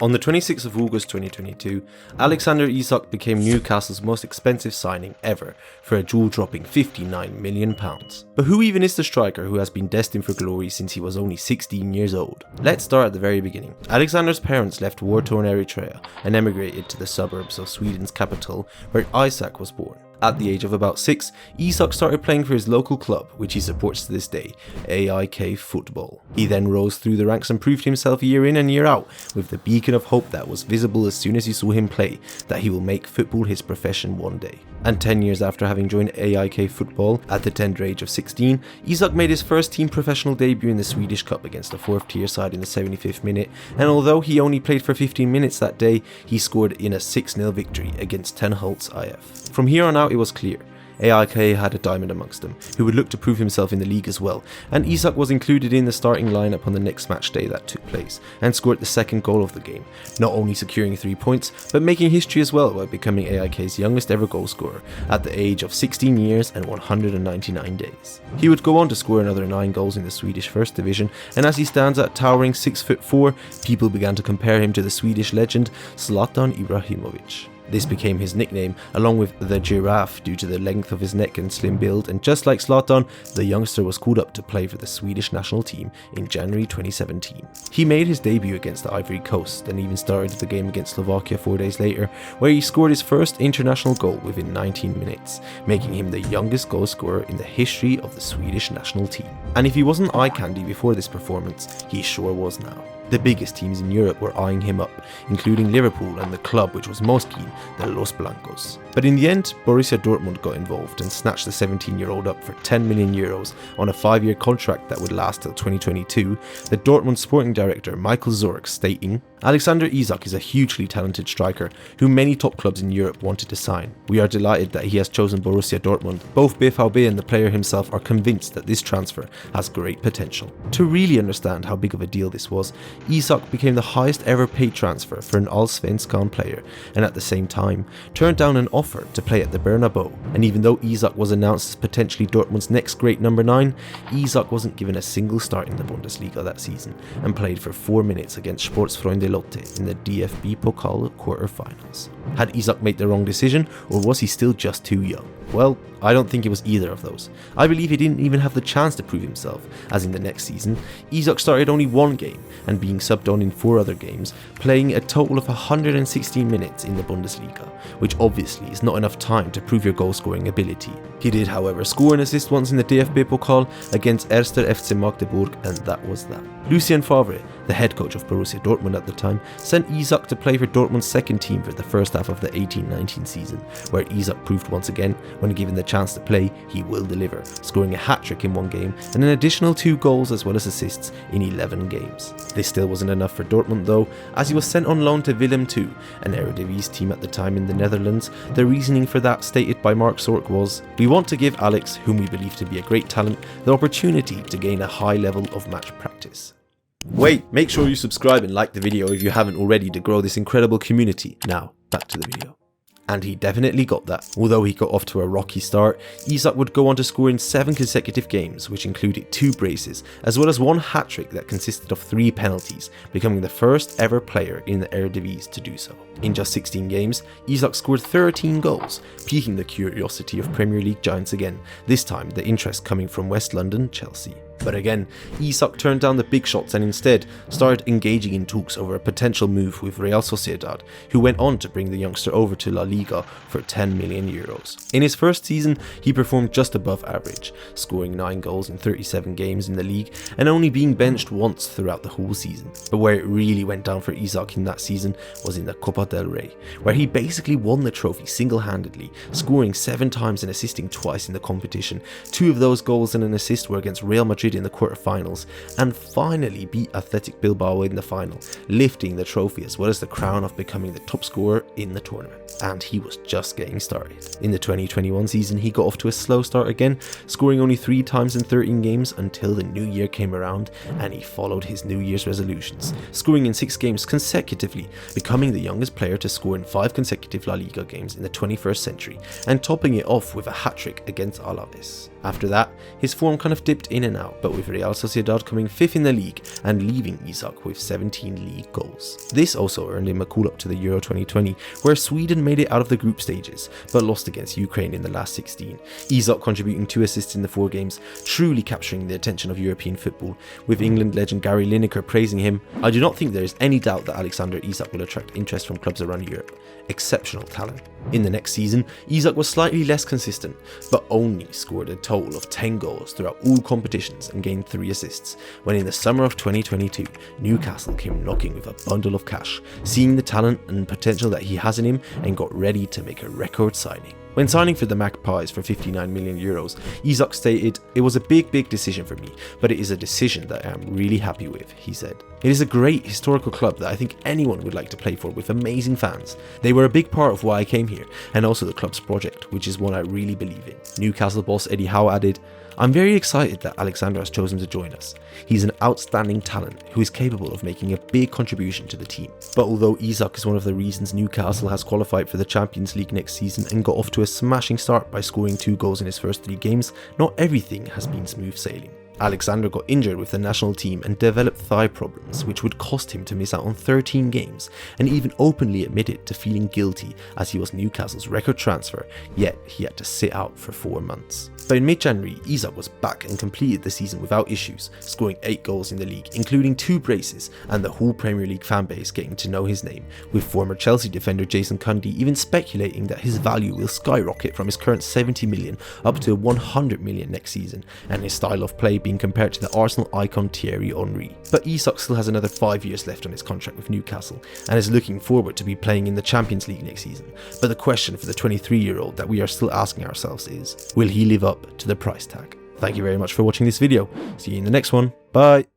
On the 26th of August 2022, Alexander Isak became Newcastle's most expensive signing ever for a jaw-dropping £59 million. But who even is the striker who has been destined for glory since he was only 16 years old? Let's start at the very beginning. Alexander's parents left war-torn Eritrea and emigrated to the suburbs of Sweden's capital, where Isak was born. At the age of about 6, Isak started playing for his local club, which he supports to this day, AIK Football. He then rose through the ranks and proved himself year in and year out, with the beacon of hope that was visible as soon as he saw him play, that he will make football his profession one day. And 10 years after having joined AIK Football, at the tender age of 16, Isak made his first team professional debut in the Swedish Cup against a 4th tier side in the 75th minute, and although he only played for 15 minutes that day, he scored in a 6-0 victory against Ten Holtz IF. From here on out it was clear. AIK had a diamond amongst them, who would look to prove himself in the league as well, and Isak was included in the starting lineup on the next match day that took place, and scored the second goal of the game, not only securing 3 points, but making history as well by becoming AIK's youngest ever goal scorer at the age of 16 years and 199 days. He would go on to score another 9 goals in the Swedish First Division, and as he stands at towering 6'4", people began to compare him to the Swedish legend Zlatan Ibrahimovic. This became his nickname, along with the Giraffe due to the length of his neck and slim build, and just like Zlatan, the youngster was called up to play for the Swedish national team in January 2017. He made his debut against the Ivory Coast and even started the game against Slovakia 4 days later, where he scored his first international goal within 19 minutes, making him the youngest goal scorer in the history of the Swedish national team. And if he wasn't eye candy before this performance, he sure was now. The biggest teams in Europe were eyeing him up, including Liverpool and the club which was most keen, the Los Blancos. But in the end, Borussia Dortmund got involved and snatched the 17-year-old up for €10 million on a 5-year contract that would last till 2022, the Dortmund sporting director Michael Zorc stating, "Alexander Isak is a hugely talented striker who many top clubs in Europe wanted to sign. We are delighted that he has chosen Borussia Dortmund. Both BVB and the player himself are convinced that this transfer has great potential." To really understand how big of a deal this was, Isak became the highest ever paid transfer for an Allsvenskan player, and at the same time turned down an offer to play at the Bernabeu. And even though Isak was announced as potentially Dortmund's next great number 9, Isak wasn't given a single start in the Bundesliga that season and played for 4 minutes against Sportsfreunde Lotte in the DFB Pokal quarter-finals. Had Isak made the wrong decision, or was he still just too young? Well, I don't think it was either of those. I believe he didn't even have the chance to prove himself, as in the next season, Isak started only 1 game and being subbed on in 4 other games, playing a total of 116 minutes in the Bundesliga, which obviously is not enough time to prove your goal-scoring ability. He did, however, score and assist once in the DFB Pokal against 1. FC Magdeburg, and that was that. Lucien Favre, the head coach of Borussia Dortmund at the time, sent Isak to play for Dortmund's second team for the first half of the 18-19 season, where Isak proved once again, when given the chance to play, he will deliver, scoring a hat-trick in 1 game and an additional 2 goals as well as assists in 11 games. This still wasn't enough for Dortmund though, as he was sent on loan to Willem II, an Eredivisie team at the time in the Netherlands. The reasoning for that, stated by Mark Zorc, was, "We want to give Alex, whom we believe to be a great talent, the opportunity to gain a high level of match practice." Wait, make sure you subscribe and like the video if you haven't already to grow this incredible community. Now, back to the video. And he definitely got that. Although he got off to a rocky start, Isak would go on to score in 7 consecutive games, which included 2 braces, as well as 1 hat-trick that consisted of 3 penalties, becoming the first ever player in the Eredivisie to do so. In just 16 games, Isak scored 13 goals, piquing the curiosity of Premier League giants again, this time the interest coming from West London Chelsea. But again, Isak turned down the big shots and instead started engaging in talks over a potential move with Real Sociedad, who went on to bring the youngster over to La Liga for €10 million. In his first season, he performed just above average, scoring 9 goals in 37 games in the league and only being benched once throughout the whole season. But where it really went down for Isak in that season was in the Copa del Rey, where he basically won the trophy single-handedly, scoring 7 times and assisting twice in the competition. 2 of those goals and an assist were against Real Madrid in the quarterfinals, and finally beat Athletic Bilbao in the final, lifting the trophy as well as the crown of becoming the top scorer in the tournament. And he was just getting started. In the 2021 season, he got off to a slow start again, scoring only 3 times in 13 games until the new year came around, and he followed his New Year's resolutions, scoring in 6 games consecutively, becoming the youngest player to score in 5 consecutive La Liga games in the 21st century, and topping it off with a hat-trick against Alaves. After that, his form kind of dipped in and out, now, but with Real Sociedad coming 5th in the league and leaving Isak with 17 league goals. This also earned him a call up to the Euro 2020, where Sweden made it out of the group stages, but lost against Ukraine in the last 16. Isak contributing 2 assists in the 4 games, truly capturing the attention of European football, with England legend Gary Lineker praising him. I do not think there is any doubt that Alexander Isak will attract interest from clubs around Europe. Exceptional talent. In the next season, Isak was slightly less consistent, but only scored a total of 10 goals throughout all competitions and gained 3 assists, when in the summer of 2022, Newcastle came knocking with a bundle of cash, seeing the talent and potential that he has in him and got ready to make a record signing. When signing for the Magpies for €59 million, Isak stated, "It was a big decision for me, but it is a decision that I am really happy with," he said. "It is a great historical club that I think anyone would like to play for, with amazing fans. They were a big part of why I came here, and also the club's project, which is one I really believe in." Newcastle boss Eddie Howe added, "I'm very excited that Alexander has chosen to join us. He's an outstanding talent who is capable of making a big contribution to the team." But although Isak is one of the reasons Newcastle has qualified for the Champions League next season and got off to a smashing start by scoring 2 goals in his first 3 games, not everything has been smooth sailing. Alexander got injured with the national team and developed thigh problems, which would cost him to miss out on 13 games, and even openly admitted to feeling guilty as he was Newcastle's record transfer, yet he had to sit out for 4 months. But in mid-January, Isak was back and completed the season without issues, scoring 8 goals in the league, including 2 braces, and the whole Premier League fanbase getting to know his name, with former Chelsea defender Jason Cundy even speculating that his value will skyrocket from his current 70 million up to 100 million next season, and his style of play being compared to the Arsenal icon Thierry Henry. But Isak still has another 5 years left on his contract with Newcastle, and is looking forward to be playing in the Champions League next season. But the question for the 23-year-old that we are still asking ourselves is, will he live up to the price tag? Thank you very much for watching this video. See you in the next one. Bye!